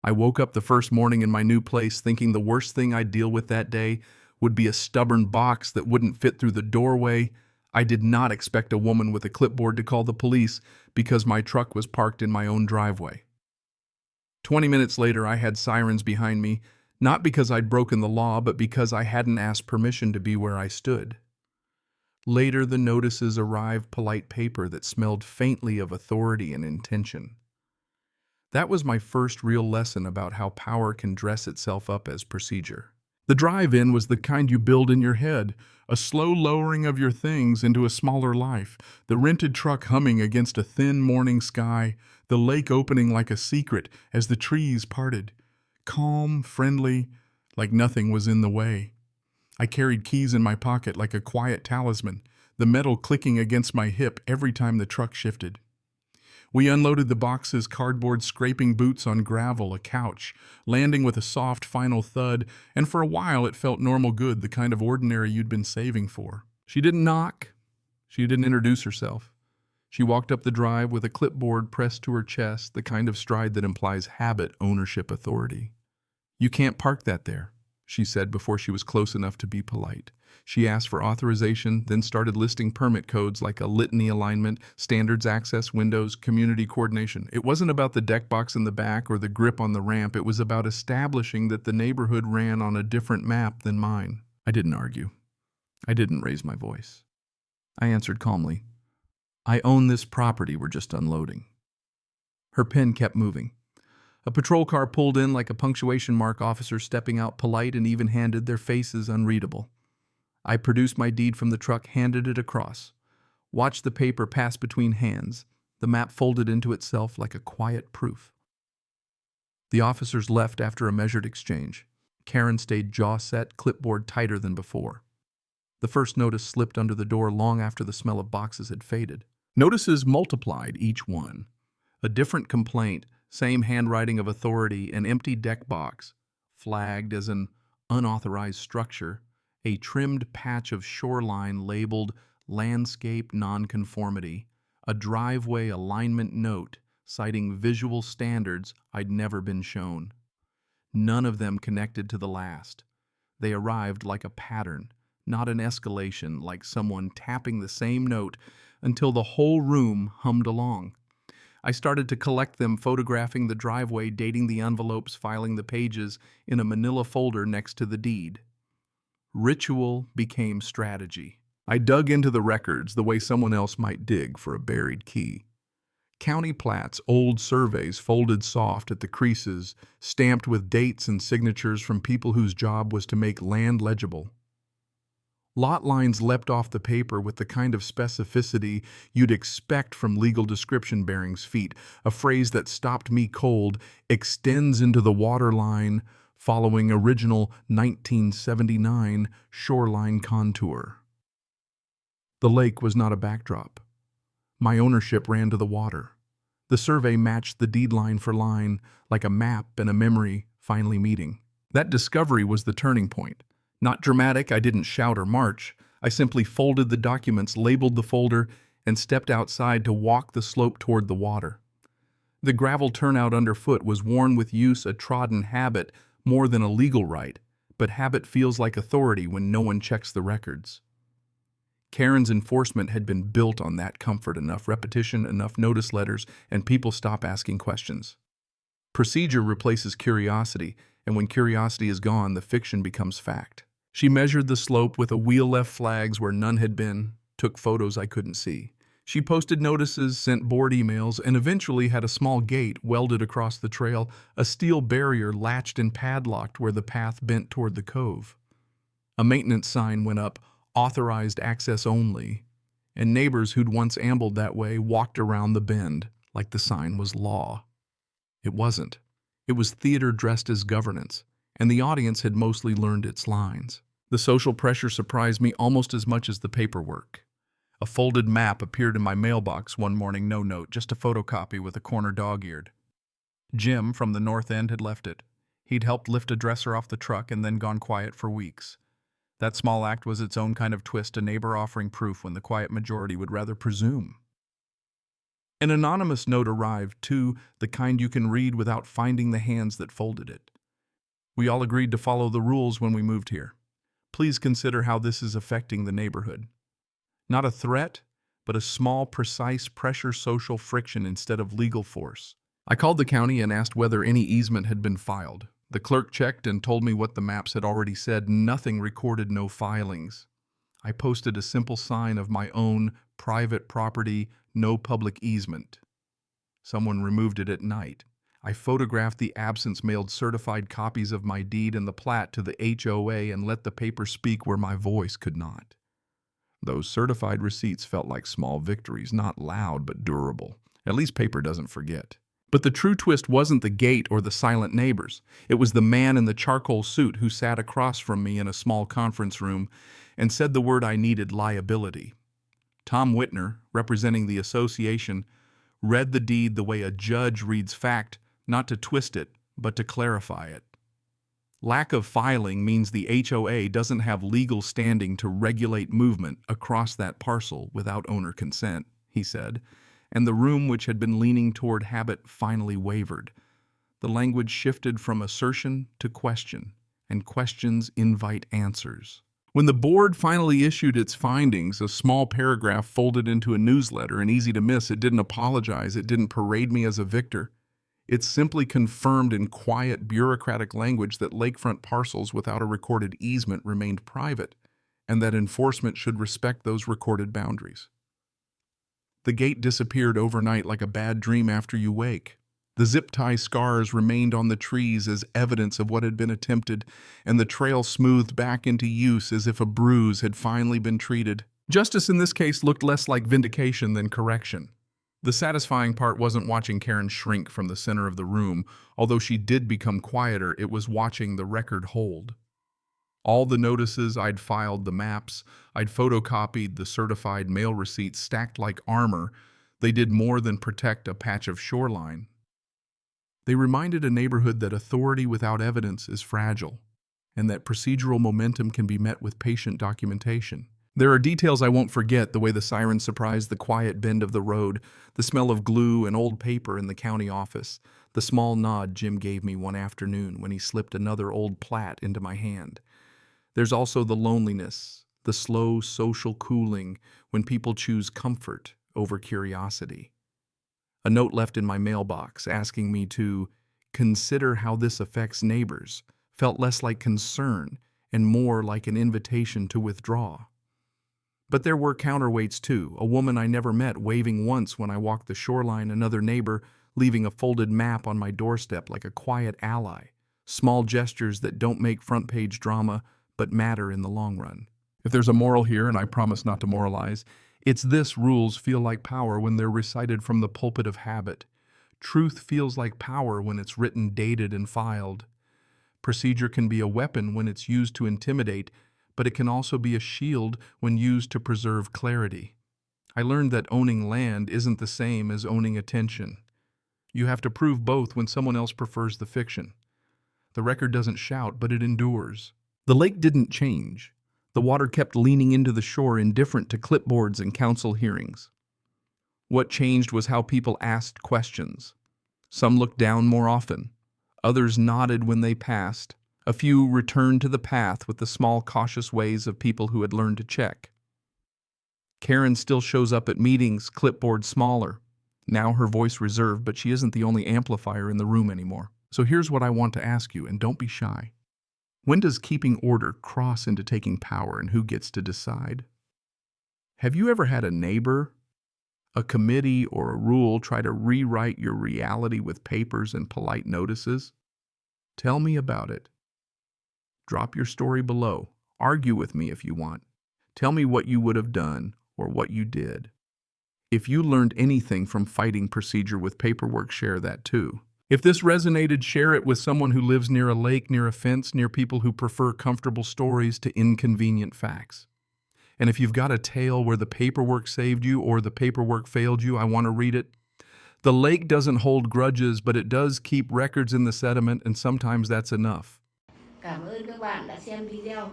I woke up the first morning in my new place thinking the worst thing I'd deal with that day would be a stubborn box that wouldn't fit through the doorway. I did not expect a woman with a clipboard to call the police because my truck was parked in my own driveway. 20 minutes later, I had sirens behind me, not because I'd broken the law, but because I hadn't asked permission to be where I stood. Later, the notices arrived, polite paper that smelled faintly of authority and intention. That was my first real lesson about how power can dress itself up as procedure. The drive-in was the kind you build in your head, a slow lowering of your things into a smaller life, the rented truck humming against a thin morning sky, the lake opening like a secret as the trees parted, calm, friendly, like nothing was in the way. I carried keys in my pocket like a quiet talisman, the metal clicking against my hip every time the truck shifted. We unloaded the boxes, cardboard scraping boots on gravel, a couch, landing with a soft final thud, and for a while it felt normal good, the kind of ordinary you'd been saving for. She didn't knock. She didn't introduce herself. She walked up the drive with a clipboard pressed to her chest, the kind of stride that implies habit, ownership, authority. "You can't park that there," she said before she was close enough to be polite. She asked for authorization, then started listing permit codes like a litany alignment, standards access windows, community coordination. It wasn't about the deck box in the back or the grip on the ramp. It was about establishing that the neighborhood ran on a different map than mine. I didn't argue. I didn't raise my voice. I answered calmly, "I own this property, we're just unloading." Her pen kept moving. A patrol car pulled in like a punctuation mark, officers stepping out polite and even-handed, their faces unreadable. I produced my deed from the truck, handed it across. Watched the paper pass between hands, the map folded into itself like a quiet proof. The officers left after a measured exchange. Karen stayed jaw-set, clipboard tighter than before. The first notice slipped under the door long after the smell of boxes had faded. Notices multiplied, each one. A different complaint, same handwriting of authority, an empty deck box, flagged as an unauthorized structure, a trimmed patch of shoreline labeled landscape nonconformity, a driveway alignment note citing visual standards I'd never been shown. None of them connected to the last. They arrived like a pattern, not an escalation, like someone tapping the same note until the whole room hummed along. I started to collect them, photographing the driveway, dating the envelopes, filing the pages in a manila folder next to the deed. Ritual became strategy. I dug into the records the way someone else might dig for a buried key. County plats, old surveys folded soft at the creases, stamped with dates and signatures from people whose job was to make land legible. Lot lines leapt off the paper with the kind of specificity you'd expect from legal description bearings feet, a phrase that stopped me cold, extends into the waterline, following original 1979 shoreline contour. The lake was not a backdrop. My ownership ran to the water. The survey matched the deed line for line, like a map and a memory finally meeting. That discovery was the turning point. Not dramatic, I didn't shout or march. I simply folded the documents, labeled the folder, and stepped outside to walk the slope toward the water. The gravel turnout underfoot was worn with use, a trodden habit, more than a legal right, but habit feels like authority when no one checks the records. Karen's enforcement had been built on that comfort, enough repetition, enough notice letters, and people stop asking questions. Procedure replaces curiosity, and when curiosity is gone, the fiction becomes fact. She measured the slope with a wheel, left flags where none had been, took photos I couldn't see. She posted notices, sent board emails, and eventually had a small gate welded across the trail, a steel barrier latched and padlocked where the path bent toward the cove. A maintenance sign went up, authorized access only, and neighbors who'd once ambled that way walked around the bend like the sign was law. It wasn't. It was theater dressed as governance, and the audience had mostly learned its lines. The social pressure surprised me almost as much as the paperwork. A folded map appeared in my mailbox one morning, no note, just a photocopy with a corner dog-eared. Jim from the north end had left it. He'd helped lift a dresser off the truck and then gone quiet for weeks. That small act was its own kind of twist, a neighbor offering proof when the quiet majority would rather presume. An anonymous note arrived, too, the kind you can read without finding the hands that folded it. We all agreed to follow the rules when we moved here. Please consider how this is affecting the neighborhood. Not a threat, but a small, precise pressure social friction instead of legal force. I called the county and asked whether any easement had been filed. The clerk checked and told me what the maps had already said, nothing recorded, no filings. I posted a simple sign of my own private property, no public easement. Someone removed it at night. I photographed the absence, mailed certified copies of my deed and the plat to the HOA, and let the paper speak where my voice could not. Those certified receipts felt like small victories, not loud but durable. At least paper doesn't forget. But the true twist wasn't the gate or the silent neighbors. It was the man in the charcoal suit who sat across from me in a small conference room and said the word I needed: liability. Tom Whitner, representing the association, read the deed the way a judge reads fact, not to twist it, but to clarify it. Lack of filing means the HOA doesn't have legal standing to regulate movement across that parcel without owner consent, he said, and the room, which had been leaning toward habit, finally wavered. The language shifted from assertion to question, and questions invite answers. When the board finally issued its findings, a small paragraph folded into a newsletter and easy to miss. It didn't apologize, it didn't parade me as a victor. It simply confirmed in quiet, bureaucratic language that lakefront parcels without a recorded easement remained private, and that enforcement should respect those recorded boundaries. The gate disappeared overnight like a bad dream after you wake. The zip tie scars remained on the trees as evidence of what had been attempted, and the trail smoothed back into use as if a bruise had finally been treated. Justice in this case looked less like vindication than correction. The satisfying part wasn't watching Karen shrink from the center of the room. Although she did become quieter, it was watching the record hold. All the notices I'd filed, the maps, I'd photocopied, the certified mail receipts stacked like armor, they did more than protect a patch of shoreline. They reminded a neighborhood that authority without evidence is fragile, and that procedural momentum can be met with patient documentation. There are details I won't forget: the way the siren surprised the quiet bend of the road, the smell of glue and old paper in the county office, the small nod Jim gave me one afternoon when he slipped another old plat into my hand. There's also the loneliness, the slow social cooling when people choose comfort over curiosity. A note left in my mailbox asking me to consider how this affects neighbors felt less like concern and more like an invitation to withdraw. But there were counterweights too. A woman I never met waving once when I walked the shoreline, another neighbor leaving a folded map on my doorstep like a quiet ally. Small gestures that don't make front-page drama but matter in the long run. If there's a moral here, and I promise not to moralize, it's this: rules feel like power when they're recited from the pulpit of habit. Truth feels like power when it's written, dated, and filed. Procedure can be a weapon when it's used to intimidate, but it can also be a shield when used to preserve clarity. I learned that owning land isn't the same as owning attention. You have to prove both when someone else prefers the fiction. The record doesn't shout, but it endures. The lake didn't change. The water kept leaning into the shore, indifferent to clipboards and council hearings. What changed was how people asked questions. Some looked down more often. Others nodded when they passed. A few returned to the path with the small, cautious ways of people who had learned to check. Karen still shows up at meetings, clipboard smaller. Now her voice reserved, but she isn't the only amplifier in the room anymore. So here's what I want to ask you, and don't be shy. When does keeping order cross into taking power, and who gets to decide? Have you ever had a neighbor, a committee, or a rule try to rewrite your reality with papers and polite notices? Tell me about it. Drop your story below. Argue with me if you want. Tell me what you would have done or what you did. If you learned anything from fighting procedure with paperwork, share that too. If this resonated, share it with someone who lives near a lake, near a fence, near people who prefer comfortable stories to inconvenient facts. And if you've got a tale where the paperwork saved you or the paperwork failed you, I want to read it. The lake doesn't hold grudges, but it does keep records in the sediment, and sometimes that's enough. Cảm ơn các bạn đã xem video.